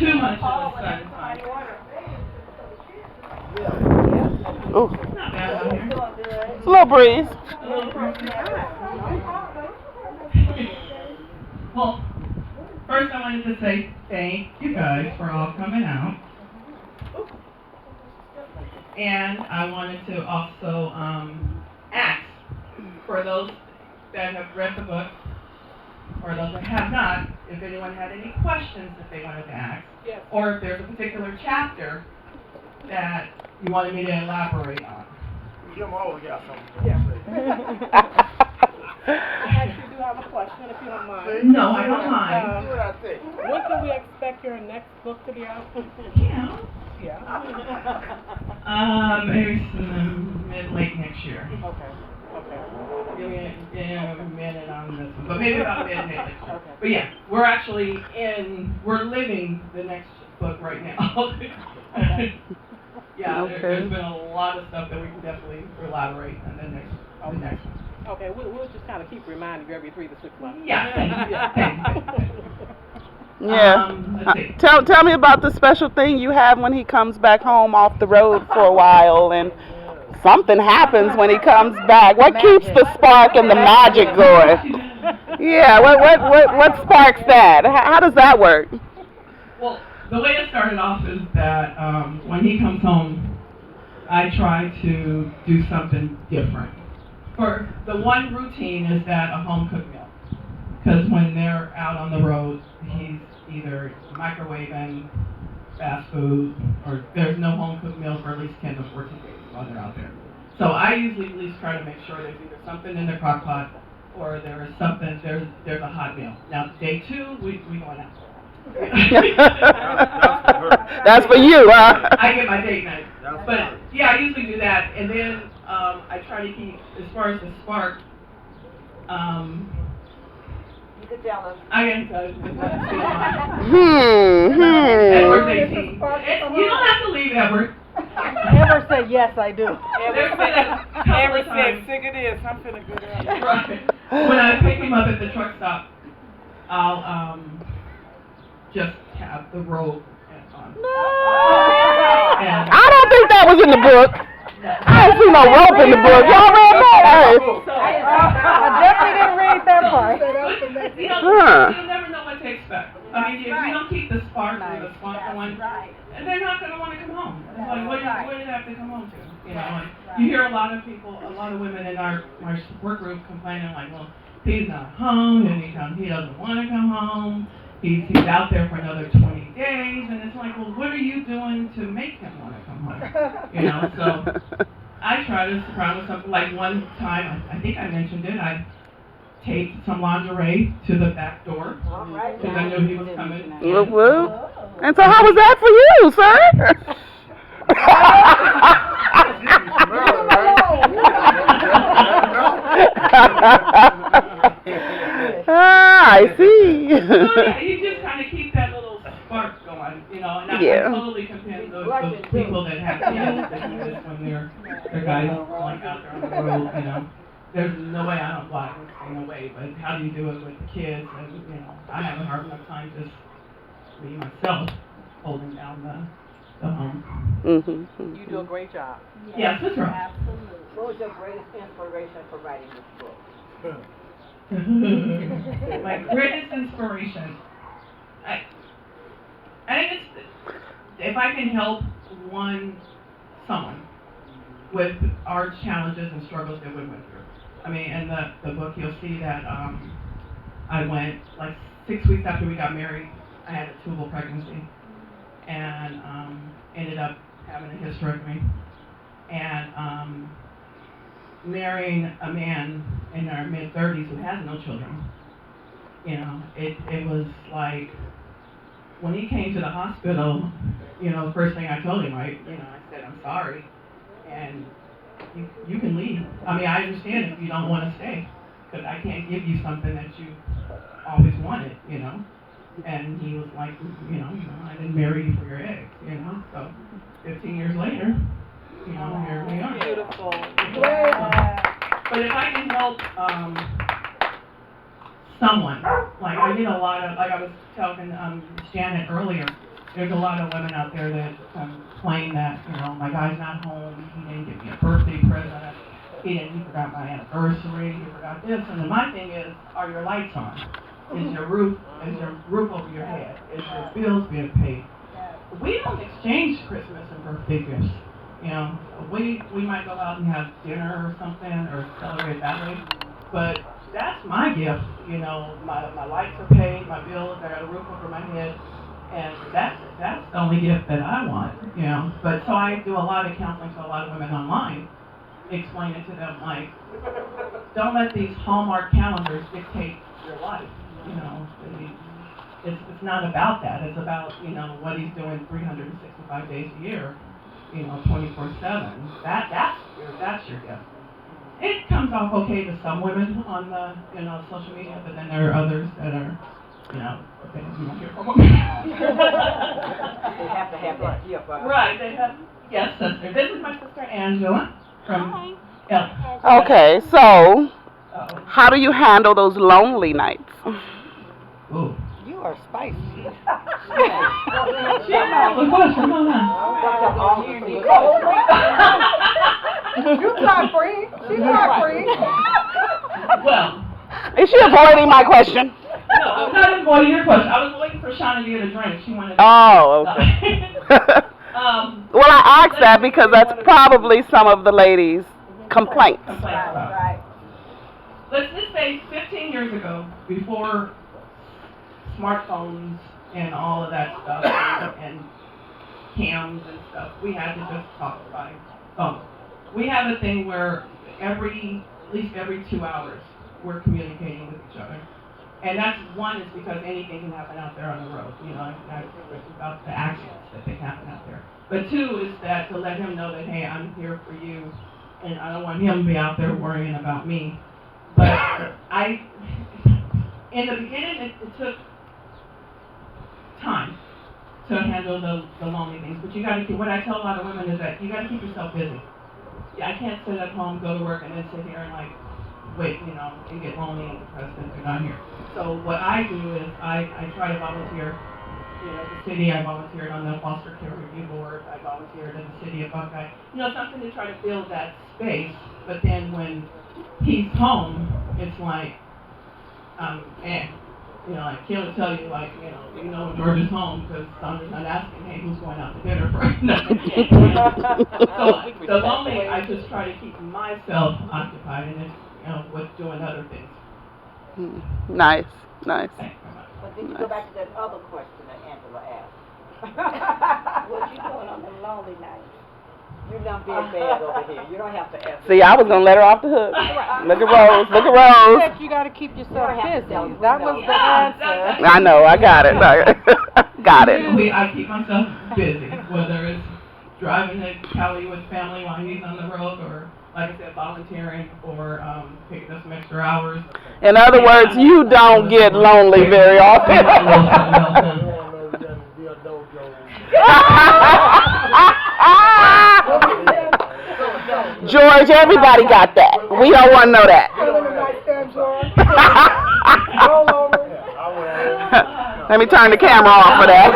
too much of the sunshine. Ooh, It's not bad out here. it's a little breeze. A little breezy. Well, first I wanted to say thank you guys for all coming out. And I wanted to also ask for those that have read the book or those that have not, if anyone had any questions that they wanted to ask, or if there's a particular chapter that you wanted me to elaborate on. Jim always got something to say. I actually do have a question, if you don't mind. No, I don't mind. See what I think. When can we expect your next book to be out? Yeah. Yeah. Maybe late next year. Okay. Give me a minute on this one, but maybe about mid next year. Okay. But yeah, we're living the next book right now. Yeah, Okay. there's been a lot of stuff that we can definitely elaborate on the next one. Okay, we'll just kind of keep reminding you every 3 to 6 months. Yeah. Yeah. Let's see. Tell me about the special thing you have when he comes back home off the road for a while, and something happens when he comes back. What keeps the spark and the magic going? Yeah. What sparks that? How does that work? Well, the way it started off is that when he comes home, I try to do something different. For the one routine is that a home cooked meal, because when they're out on the road, he's either microwaving fast food, or there's no home cooked meal for at least 10 to 14 days while they're out there. So I usually at least try to make sure there's either something in the crock pot, or there's a hot meal. Now day 2, we going out. That's for you, huh? I get my date night. But yeah, I usually do that, and then I try to keep, as far as the spark, You could tell us. I can tell you. Edward's 18. You don't have to leave, Edward. Ever say yes, I do. There's been a couple of times. Sick it is. I'm feeling good. Right. When I pick him up at the truck stop, I'll just have the robe on. And I don't think that was in the book. I don't see no rope in the book. Y'all read that? I definitely didn't read that part. You know, you never know what to expect. I mean, if you don't keep the spark or the spark going, and they're not going to want to come home. It's like, what do they have to come home to? You know, and you hear a lot of people, a lot of women in our support group complaining like, well, he's not home, and he doesn't want to come home. He's out there for another 20 days, and it's like, well, what are you doing to make him want to come home? You know, so I try to surround with something. Like one time, I think I mentioned it, I taped some lingerie to the back door because I knew he was coming. Whoop, whoop. And so how was that for you, sir? I see. So yeah, you just kind of keep that little spark going, you know, and I totally commend those people that have kids that do this when they're guys like out there on the road, you know. There's no way I don't block it, no way, but how do you do it with the kids? And, you know, I have a hard enough time just me myself holding down the home. Mm-hmm. You do a great job. Yes, that's right. Absolutely. What was your greatest inspiration for writing this book? My greatest inspiration. I think it's if I can help someone with our challenges and struggles that we went through. I mean, in the book you'll see that I went like 6 weeks after we got married. I had a tubal pregnancy and ended up having a hysterectomy and marrying a man in our mid-30s who has no children. You know, it was like when he came to the hospital, you know, the first thing I told him, right, you know, I said, I'm sorry, and you can leave. I mean, I understand if you don't want to stay, because I can't give you something that you always wanted, you know. And he was like, you know, I didn't marry you for your eggs, you know. So 15 years later, you know, here we are. Beautiful. But if I can help someone, like I did a lot of, like I was talking to Janet earlier, there's a lot of women out there that complain that, you know, my guy's not home, he didn't give me a birthday present, he forgot my anniversary, he forgot this, and then my thing is, are your lights on? Is your roof over your head? Is your bills being paid? We don't exchange Christmas and birthday gifts. You know, we might go out and have dinner or something or celebrate that way, but that's my gift. You know, my lights are paid, my bills, I got a roof over my head, and that's the only gift that I want. You know, but so I do a lot of counseling to a lot of women online, explaining to them like, don't let these Hallmark calendars dictate your life. You know, it's not about that. It's about, you know, what he's doing 365 days a year, you know, 24/7. That's your gift. It comes off okay to some women on the, you know, social media, but then there are others that are, you know, okay, you won't hear from them. They have to have that gift. Right, they have, yes, sister. This is my sister Angela from Okay, so how do you handle those lonely nights? Ooh. You are spicy. She asked the question, hold on. You're not free. She's not free. Well, Is she avoiding my question? no, I'm not avoiding your question. I was waiting for Shauna to get a drink. She wanted to. Oh, okay. Well, I asked that because that's probably some of the ladies' complaints. Right. Let's just say 15 years ago, before smartphones and all of that stuff, and cams and stuff, we had to just talk by phone. We have a thing where at least every 2 hours, we're communicating with each other. And that's one is because anything can happen out there on the road. You know, that's about the accidents that can happen out there. But two is that to let him know that, hey, I'm here for you, and I don't want him to be out there worrying about me. But in the beginning, it took time to handle the lonely things. But you got to keep, what I tell a lot of women is that you got to keep yourself busy. Yeah, I can't sit at home, go to work, and then sit here and like, wait, you know, and get lonely and depressed that they're not here. So what I do is I try to volunteer. You know, at the city, I volunteered on the foster care review board. I volunteered in the city of Buckeye. You know, something to try to fill that space. But then when he's home, it's like, you know, like Kim will tell you, like, you know when George is home because Sandra's not asking, hey, who's going out to dinner for So the lonely, I just try to keep myself occupied, and it's, you know, with doing other things. Nice. Thanks very much. But then you go back to that other question that Angela asked. What you doing on the lonely nights? You done being bad over here. You don't have to answer. See, I was gonna let her off the hook. Look at Rose. Look at Rose. You got to keep yourself You don't have to busy. tell us. That was the answer. I know. I got it. Got it. I keep myself busy, whether it's driving to Cali with family while he's on the road, or like I said, volunteering, or picking up some extra hours. In other words, you don't get lonely very often. George, everybody got that. We don't want to know that. Let me turn the camera off for that.